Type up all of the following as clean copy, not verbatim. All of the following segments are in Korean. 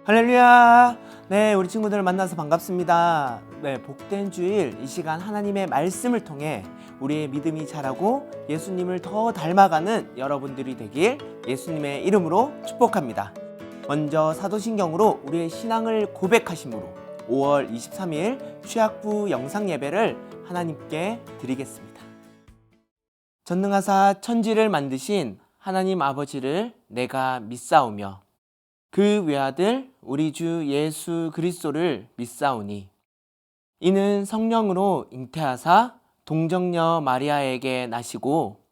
할렐루야. 네, 우리 친구들 만나서 반갑습니다. 네, 복된 주일 이 시간 하나님의 말씀을 통해 우리의 믿음이 자라고 예수님을 더 닮아가는 여러분들이 되길 예수님의 이름으로 축복합니다. 먼저 사도신경으로 우리의 신앙을 고백하심으로 5월 23일 취학부 영상 예배를 하나님께 드리겠습니다. 전능하사 천지를 만드신 하나님 아버지를 내가 믿사오며 그 외아들 우리 주 예수 그리스도를 믿사오니 이는 성령으로 잉태하사 동정녀 마리아에게 나시고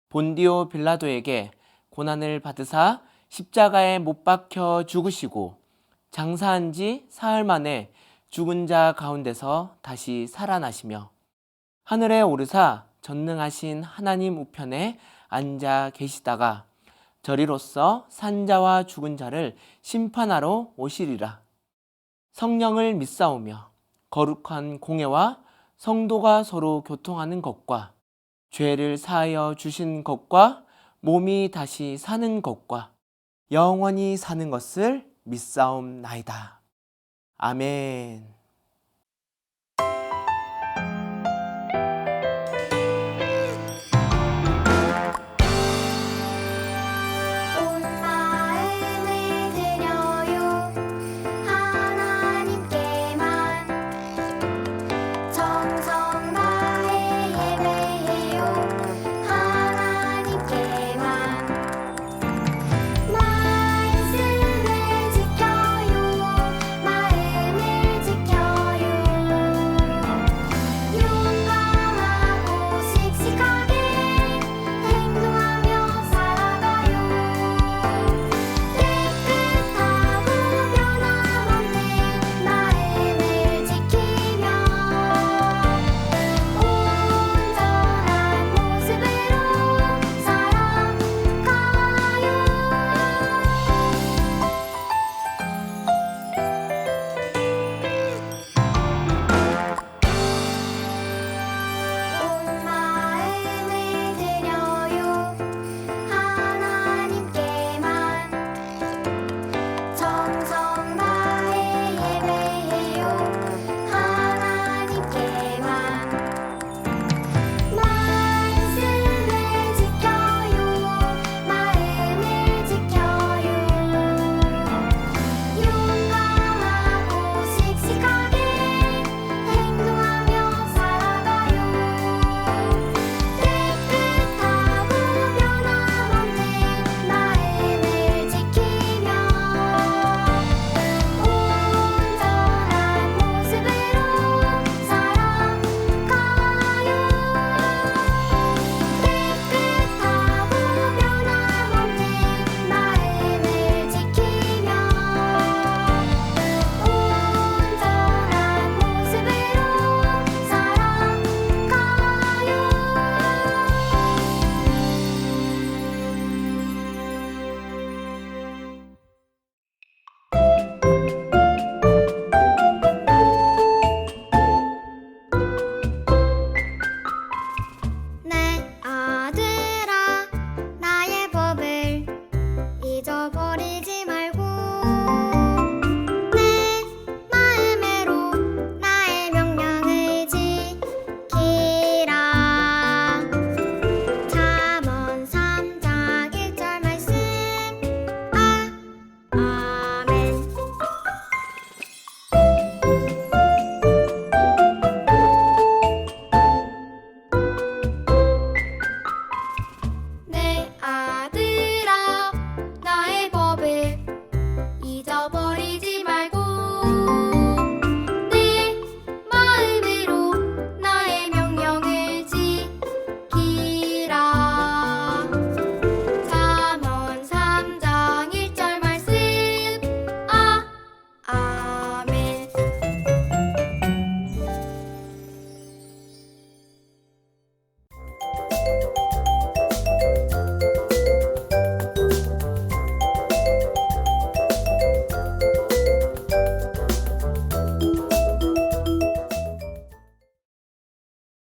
본디오 빌라도에게 고난을 받으사 십자가에 못 박혀 죽으시고 장사한 지 사흘 만에 죽은 자 가운데서 다시 살아나시며 하늘에 오르사 전능하신 하나님 우편에 앉아 계시다가 저리로서 산자와 죽은 자를 심판하러 오시리라. 성령을 믿사오며 거룩한 공예와 성도가 서로 교통하는 것과 죄를 사하여 주신 것과 몸이 다시 사는 것과 영원히 사는 것을 믿사옵나이다. 아멘.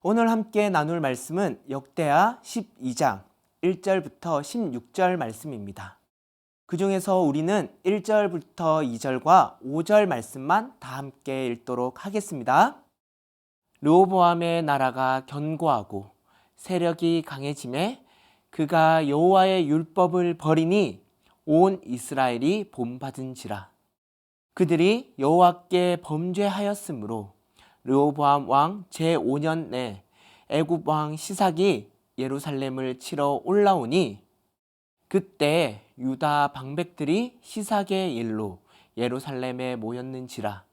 오늘 함께 나눌 말씀은 역대하 12장 1절부터 16절 말씀입니다. 그 중에서 우리는 1절부터 2절과 5절 말씀만 다 함께 읽도록 하겠습니다. 르호보암의 나라가 견고하고 세력이 강해지매 그가 여호와의 율법을 버리니 온 이스라엘이 본받은지라. 그들이 여호와께 범죄하였으므로 르호보암 왕 제5년 내 애굽 왕 시삭이 예루살렘을 치러 올라오니 그때 유다 방백들이 시삭의 일로 예루살렘에 모였는지라.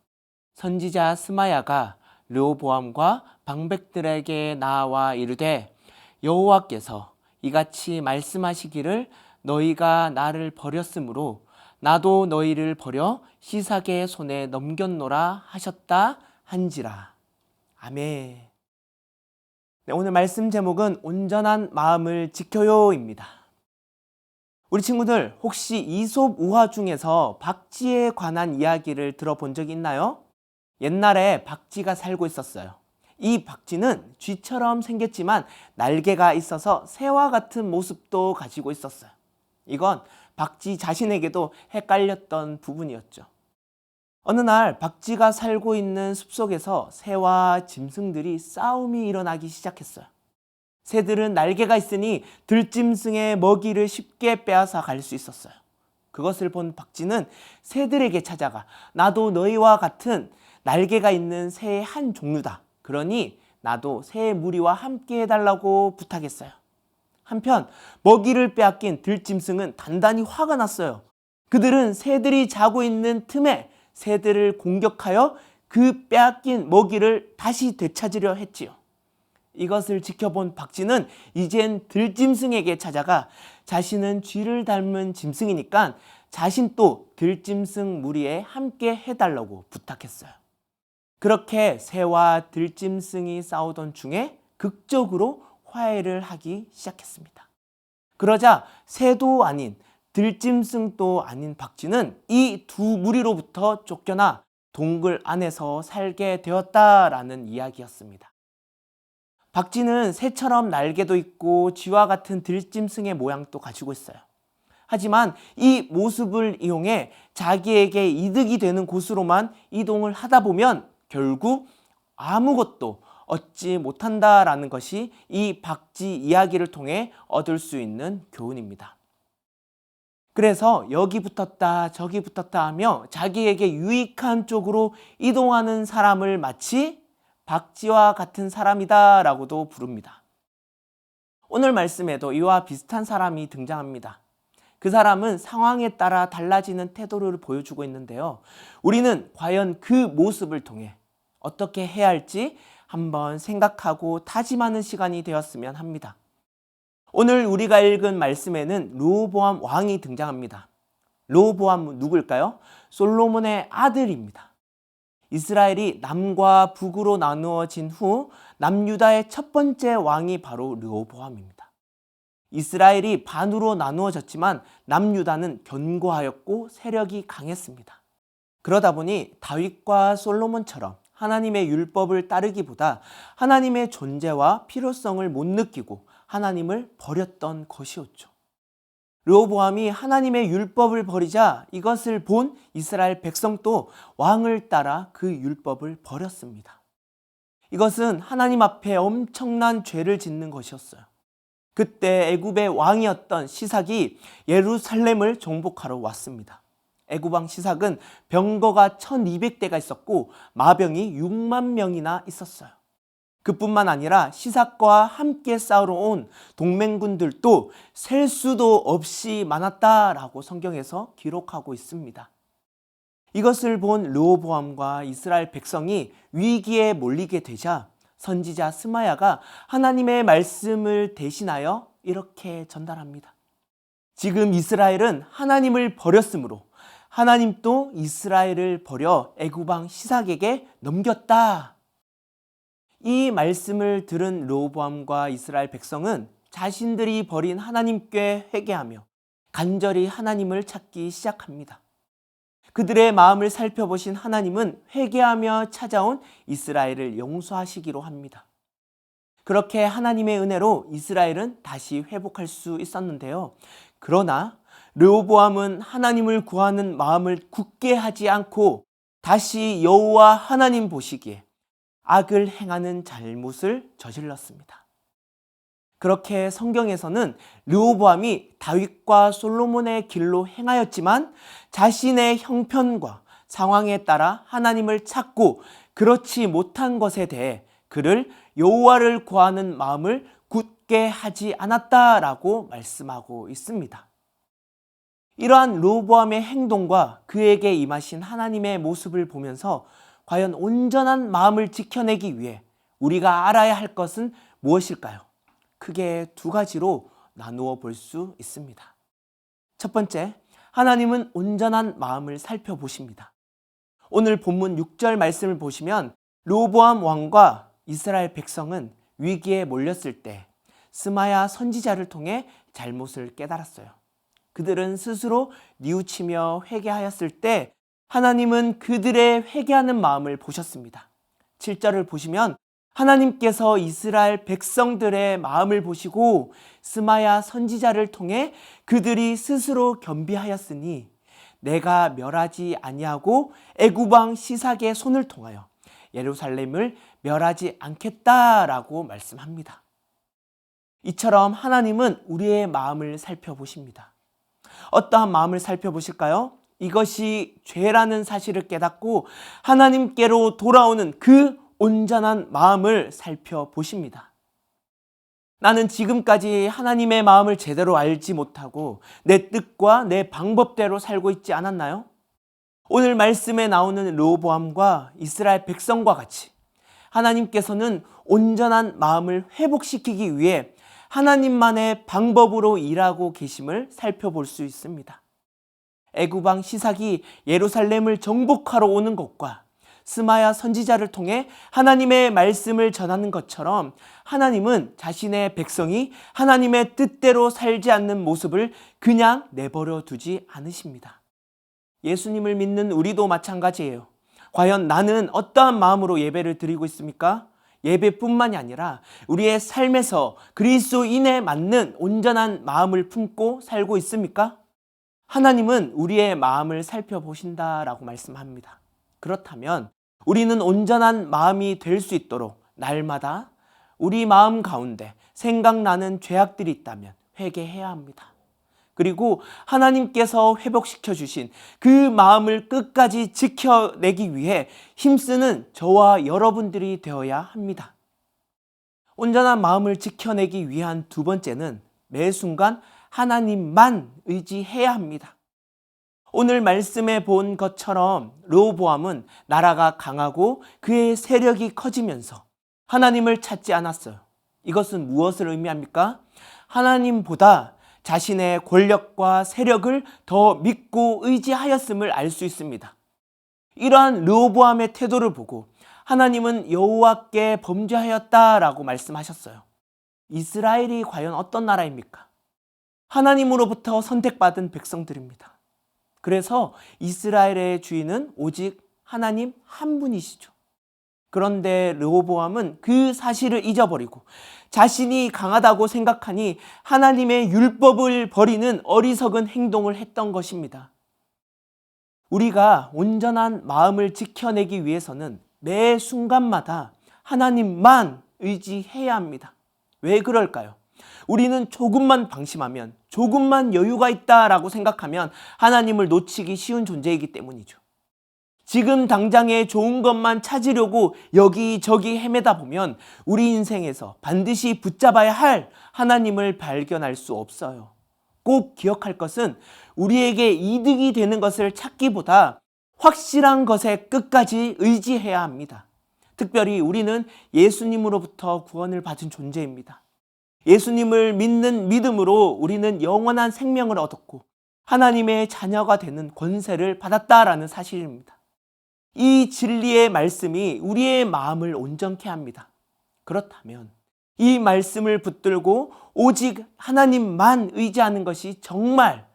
선지자 스마야가 르호보암과 방백들에게 나와 이르되 여호와께서 이같이 말씀하시기를 너희가 나를 버렸으므로 나도 너희를 버려 시삭의 손에 넘겼노라 하셨다 한지라. 아멘. 네, 오늘 말씀 제목은 온전한 마음을 지켜요입니다. 우리 친구들 혹시 이솝 우화 중에서 박쥐에 관한 이야기를 들어본 적이 있나요? 옛날에 박쥐가 살고 있었어요. 이 박쥐는 쥐처럼 생겼지만 날개가 있어서 새와 같은 모습도 가지고 있었어요. 이건 박쥐 자신에게도 헷갈렸던 부분이었죠. 어느 날 박쥐가 살고 있는 숲속에서 새와 짐승들이 싸움이 일어나기 시작했어요. 새들은 날개가 있으니 들짐승의 먹이를 쉽게 빼앗아 갈 수 있었어요. 그것을 본 박쥐는 새들에게 찾아가 나도 너희와 같은 날개가 있는 새의 한 종류다. 그러니 나도 새의 무리와 함께 해달라고 부탁했어요. 한편 먹이를 빼앗긴 들짐승은 단단히 화가 났어요. 그들은 새들이 자고 있는 틈에 새들을 공격하여 그 빼앗긴 먹이를 다시 되찾으려 했지요. 이것을 지켜본 박쥐는 이젠 들짐승에게 찾아가 자신은 쥐를 닮은 짐승이니까 자신도 들짐승 무리에 함께 해달라고 부탁했어요. 그렇게 새와 들짐승이 싸우던 중에 극적으로 화해를 하기 시작했습니다. 그러자 새도 아닌 들짐승도 아닌 박쥐는 이 두 무리로부터 쫓겨나 동굴 안에서 살게 되었다라는 이야기였습니다. 박쥐는 새처럼 날개도 있고 쥐와 같은 들짐승의 모양도 가지고 있어요. 하지만 이 모습을 이용해 자기에게 이득이 되는 곳으로만 이동을 하다 보면 결국 아무것도 얻지 못한다라는 것이 이 박쥐 이야기를 통해 얻을 수 있는 교훈입니다. 그래서 여기 붙었다 저기 붙었다 하며 자기에게 유익한 쪽으로 이동하는 사람을 마치 박쥐와 같은 사람이다 라고도 부릅니다. 오늘 말씀에도 이와 비슷한 사람이 등장합니다. 그 사람은 상황에 따라 달라지는 태도를 보여주고 있는데요. 우리는 과연 그 모습을 통해 어떻게 해야 할지 한번 생각하고 다짐하는 시간이 되었으면 합니다. 오늘 우리가 읽은 말씀에는 르호보암 왕이 등장합니다. 르호보암은 누굴까요? 솔로몬의 아들입니다. 이스라엘이 남과 북으로 나누어진 후 남유다의 첫 번째 왕이 바로 르호보암입니다. 이스라엘이 반으로 나누어졌지만 남유다는 견고하였고 세력이 강했습니다. 그러다 보니 다윗과 솔로몬처럼 하나님의 율법을 따르기보다 하나님의 존재와 필요성을 못 느끼고 하나님을 버렸던 것이었죠. 르호보암이 하나님의 율법을 버리자 이것을 본 이스라엘 백성도 왕을 따라 그 율법을 버렸습니다. 이것은 하나님 앞에 엄청난 죄를 짓는 것이었어요. 그때 애굽의 왕이었던 시삭이 예루살렘을 정복하러 왔습니다. 애굽 왕 시삭은 병거가 1200대가 있었고 마병이 6만 명이나 있었어요. 그뿐만 아니라 시삭과 함께 싸우러 온 동맹군들도 셀 수도 없이 많았다라고 성경에서 기록하고 있습니다. 이것을 본 르호보암과 이스라엘 백성이 위기에 몰리게 되자 선지자 스마야가 하나님의 말씀을 대신하여 이렇게 전달합니다. 지금 이스라엘은 하나님을 버렸으므로 하나님도 이스라엘을 버려 애굽 왕 시삭에게 넘겼다. 이 말씀을 들은 르호보암과 이스라엘 백성은 자신들이 버린 하나님께 회개하며 간절히 하나님을 찾기 시작합니다. 그들의 마음을 살펴보신 하나님은 회개하며 찾아온 이스라엘을 용서하시기로 합니다. 그렇게 하나님의 은혜로 이스라엘은 다시 회복할 수 있었는데요. 그러나 르호보암은 하나님을 구하는 마음을 굳게 하지 않고 다시 여호와 하나님 보시기에 악을 행하는 잘못을 저질렀습니다. 그렇게 성경에서는 르호보암이 다윗과 솔로몬의 길로 행하였지만 자신의 형편과 상황에 따라 하나님을 찾고 그렇지 못한 것에 대해 그를 여호와를 구하는 마음을 굳게 하지 않았다라고 말씀하고 있습니다. 이러한 르호보암의 행동과 그에게 임하신 하나님의 모습을 보면서 과연 온전한 마음을 지켜내기 위해 우리가 알아야 할 것은 무엇일까요? 크게 두 가지로 나누어 볼 수 있습니다. 첫 번째, 하나님은 온전한 마음을 살펴보십니다. 오늘 본문 6절 말씀을 보시면 르호보암 왕과 이스라엘 백성은 위기에 몰렸을 때 스마야 선지자를 통해 잘못을 깨달았어요. 그들은 스스로 뉘우치며 회개하였을 때 하나님은 그들의 회개하는 마음을 보셨습니다. 7절을 보시면 하나님께서 이스라엘 백성들의 마음을 보시고 스마야 선지자를 통해 그들이 스스로 겸비하였으니 내가 멸하지 아니하고 애굽 왕 시삭의 손을 통하여 예루살렘을 멸하지 않겠다라고 말씀합니다. 이처럼 하나님은 우리의 마음을 살펴보십니다. 어떠한 마음을 살펴보실까요? 이것이 죄라는 사실을 깨닫고 하나님께로 돌아오는 그 온전한 마음을 살펴보십니다. 나는 지금까지 하나님의 마음을 제대로 알지 못하고 내 뜻과 내 방법대로 살고 있지 않았나요? 오늘 말씀에 나오는 르호보암과 이스라엘 백성과 같이 하나님께서는 온전한 마음을 회복시키기 위해 하나님만의 방법으로 일하고 계심을 살펴볼 수 있습니다. 애굽 왕 시삭이 예루살렘을 정복하러 오는 것과 스마야 선지자를 통해 하나님의 말씀을 전하는 것처럼 하나님은 자신의 백성이 하나님의 뜻대로 살지 않는 모습을 그냥 내버려 두지 않으십니다. 예수님을 믿는 우리도 마찬가지예요. 과연 나는 어떠한 마음으로 예배를 드리고 있습니까? 예배뿐만이 아니라 우리의 삶에서 그리스도인에 맞는 온전한 마음을 품고 살고 있습니까? 하나님은 우리의 마음을 살펴보신다라고 말씀합니다. 그렇다면 우리는 온전한 마음이 될 수 있도록 날마다 우리 마음 가운데 생각나는 죄악들이 있다면 회개해야 합니다. 그리고 하나님께서 회복시켜 주신 그 마음을 끝까지 지켜내기 위해 힘쓰는 저와 여러분들이 되어야 합니다. 온전한 마음을 지켜내기 위한 두 번째는 매 순간 하나님만 의지해야 합니다. 오늘 말씀에 본 것처럼 르호보암은 나라가 강하고 그의 세력이 커지면서 하나님을 찾지 않았어요. 이것은 무엇을 의미합니까? 하나님보다 자신의 권력과 세력을 더 믿고 의지하였음을 알 수 있습니다. 이러한 르호보암의 태도를 보고 하나님은 여호와께 범죄하였다라고 말씀하셨어요. 이스라엘이 과연 어떤 나라입니까? 하나님으로부터 선택받은 백성들입니다. 그래서 이스라엘의 주인은 오직 하나님 한 분이시죠. 그런데 르호보암은 그 사실을 잊어버리고 자신이 강하다고 생각하니 하나님의 율법을 버리는 어리석은 행동을 했던 것입니다. 우리가 온전한 마음을 지켜내기 위해서는 매 순간마다 하나님만 의지해야 합니다. 왜 그럴까요? 우리는 조금만 방심하면, 조금만 여유가 있다라고 생각하면 하나님을 놓치기 쉬운 존재이기 때문이죠. 지금 당장에 좋은 것만 찾으려고 여기저기 헤매다 보면 우리 인생에서 반드시 붙잡아야 할 하나님을 발견할 수 없어요. 꼭 기억할 것은 우리에게 이득이 되는 것을 찾기보다 확실한 것에 끝까지 의지해야 합니다. 특별히 우리는 예수님으로부터 구원을 받은 존재입니다. 예수님을 믿는 믿음으로 우리는 영원한 생명을 얻었고 하나님의 자녀가 되는 권세를 받았다라는 사실입니다. 이 진리의 말씀이 우리의 마음을 온전케 합니다. 그렇다면 이 말씀을 붙들고 오직 하나님만 의지하는 것이 정말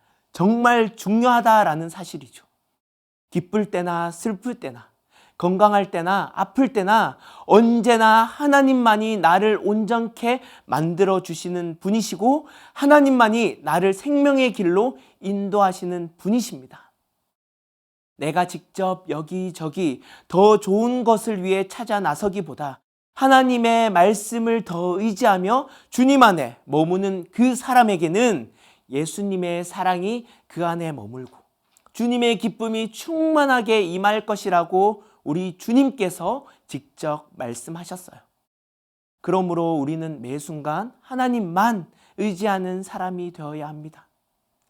중요하다라는 사실이죠. 기쁠 때나 슬플 때나 건강할 때나 아플 때나 언제나 하나님만이 나를 온전케 만들어 주시는 분이시고 하나님만이 나를 생명의 길로 인도하시는 분이십니다. 내가 직접 여기저기 더 좋은 것을 위해 찾아 나서기보다 하나님의 말씀을 더 의지하며 주님 안에 머무는 그 사람에게는 예수님의 사랑이 그 안에 머물고 주님의 기쁨이 충만하게 임할 것이라고 우리 주님께서 직접 말씀하셨어요. 그러므로 우리는 매 순간 하나님만 의지하는 사람이 되어야 합니다.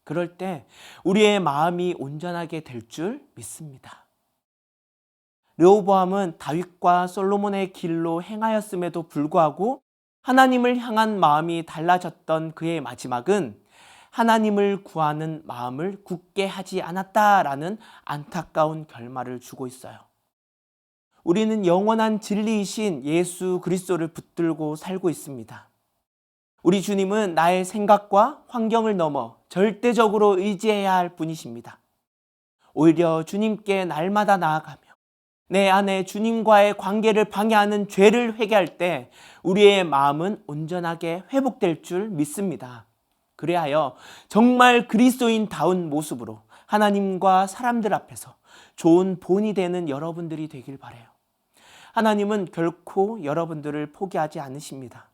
그럴 때 우리의 마음이 온전하게 될 줄 믿습니다. 르호보암은 다윗과 솔로몬의 길로 행하였음에도 불구하고 하나님을 향한 마음이 달라졌던 그의 마지막은 하나님을 구하는 마음을 굳게 하지 않았다라는 안타까운 결말을 주고 있어요. 우리는 영원한 진리이신 예수 그리스도를 붙들고 살고 있습니다. 우리 주님은 나의 생각과 환경을 넘어 절대적으로 의지해야 할 분이십니다. 오히려 주님께 날마다 나아가며 내 안에 주님과의 관계를 방해하는 죄를 회개할 때 우리의 마음은 온전하게 회복될 줄 믿습니다. 그리하여 정말 그리스도인다운 모습으로 하나님과 사람들 앞에서 좋은 본이 되는 여러분들이 되길 바라요. 하나님은 결코 여러분들을 포기하지 않으십니다.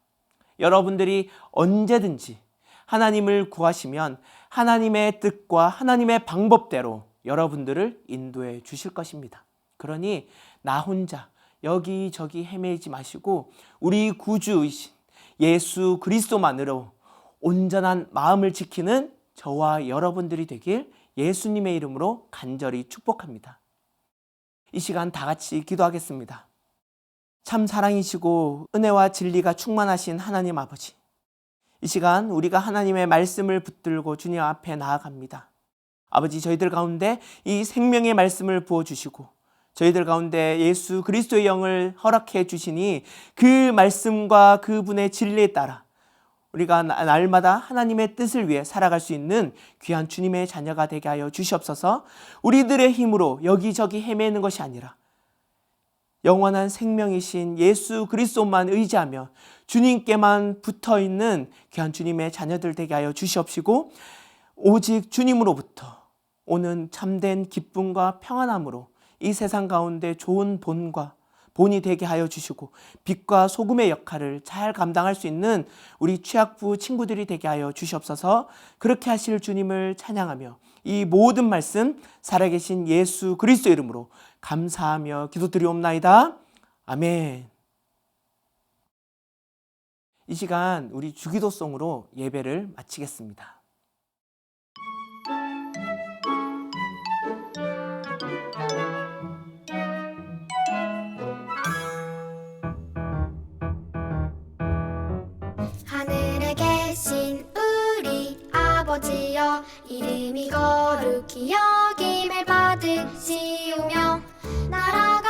여러분들이 언제든지 하나님을 구하시면 하나님의 뜻과 하나님의 방법대로 여러분들을 인도해 주실 것입니다. 그러니 나 혼자 여기저기 헤매지 마시고 우리 구주이신 예수 그리스도만으로 온전한 마음을 지키는 저와 여러분들이 되길 예수님의 이름으로 간절히 축복합니다. 이 시간 다 같이 기도하겠습니다. 참 사랑이시고 은혜와 진리가 충만하신 하나님 아버지, 이 시간 우리가 하나님의 말씀을 붙들고 주님 앞에 나아갑니다. 아버지, 저희들 가운데 이 생명의 말씀을 부어주시고 저희들 가운데 예수 그리스도의 영을 허락해 주시니 그 말씀과 그분의 진리에 따라 우리가 날마다 하나님의 뜻을 위해 살아갈 수 있는 귀한 주님의 자녀가 되게 하여 주시옵소서. 우리들의 힘으로 여기저기 헤매는 것이 아니라 영원한 생명이신 예수 그리스도만 의지하며 주님께만 붙어있는 귀한 주님의 자녀들 되게 하여 주시옵시고 오직 주님으로부터 오는 참된 기쁨과 평안함으로 이 세상 가운데 좋은 본이 되게 하여 주시고 빛과 소금의 역할을 잘 감당할 수 있는 우리 취학부 친구들이 되게 하여 주시옵소서. 그렇게 하실 주님을 찬양하며 이 모든 말씀 살아계신 예수 그리스도 이름으로 감사하며 기도드리옵나이다. 아멘. 이 시간 우리 주기도송으로 예배를 마치겠습니다. 하늘에 계신 우리 아버지여, 이름이 거룩히 여김을 받으시오며 나라가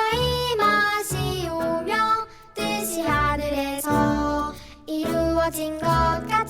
임하시오며 뜻이 하늘에서 이루어진 것 같아